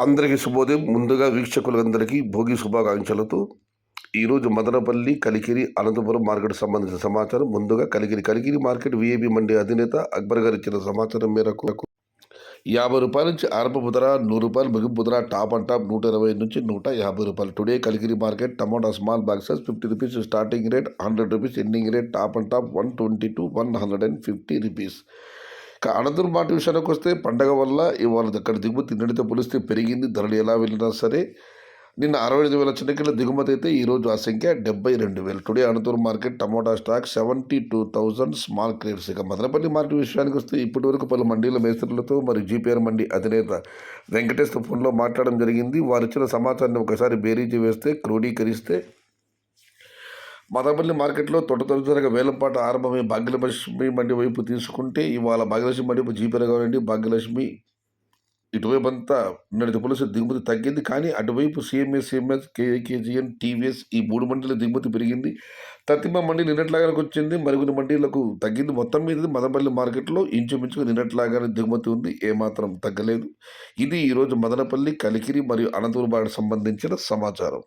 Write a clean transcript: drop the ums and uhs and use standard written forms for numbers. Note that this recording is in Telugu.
అందరికీ శుభోదయం. ముందుగా వీక్షకులందరికీ భోగి శుభాకాంక్షలతో ఈరోజు మదనపల్లి, కలికిరి, అనంతపురం మార్కెట్ సంబంధించిన సమాచారం. ముందుగా కలికిరి మార్కెట్ విఐపి మండి అధినేత అక్బర్ గారు ఇచ్చిన సమాచారం మేరకు రూ. 50 నుంచి ఆరంభపు ధర, రూ. 100 ముగింపు ధర, టాప్ అండ్ టాప్ 120 నుంచి రూ. 150. Today Kalikiri market tomato small boxes ₹50 starting rate, ₹100 ending rate, top and top 120 to 150 rupees. ఇక అనంతరం మాట విషయానికి వస్తే పండగ వల్ల ఇవాళ అక్కడ దిగుమతి నిన్నటితో పోలిస్తే పెరిగింది. ధరలు ఎలా వెళ్ళినా సరే నిన్న 65,000 చిన్నకిల దిగుమతి అయితే ఈరోజు ఆ సంఖ్య 72,000. Today Anantapuram market tomato stock 72,000 small crates. ఇక మదనపల్లి మార్కెట్ విషయానికి వస్తే ఇప్పటి వరకు పలు మండీల మేస్త్రులతో మరియు జీపీఆర్ మండి అధినేత వెంకటేశ్వర ఫోన్లో మాట్లాడడం జరిగింది. వారు ఇచ్చిన సమాచారాన్ని ఒకసారి బేరీజు వేస్తే క్రోడీకరిస్తే మదనపల్లి మార్కెట్లో తొలతొలిసారిగా వేలంపాట ఆరంభమై భాగ్యలక్ష్మి మండి వైపు తీసుకుంటే ఇవాళ భాగ్యలక్ష్మి మండి వైపు జీపీఆర్ కావాలండి. భాగ్యలక్ష్మి ఇటువైపు అంతా నిన్నటి పోలీసు దిగుమతి తగ్గింది, కానీ అటువైపు సిఎంఎస్, కేజీఎన్, టీవీఎస్ ఈ 3 మండీల దిగుమతి పెరిగింది. తత్తిమ మండి నిన్నట్లాగానే వచ్చింది, మరికొన్ని మండీలకు తగ్గింది. మొత్తం మీద మదనపల్లి మార్కెట్లో ఇంచుమించుగా నిన్నట్లాగానే దిగుమతి ఉంది, ఏమాత్రం తగ్గలేదు. ఇది ఈరోజు మదనపల్లి, కలికిరి మరియు అనంతపురం సంబంధించిన సమాచారం.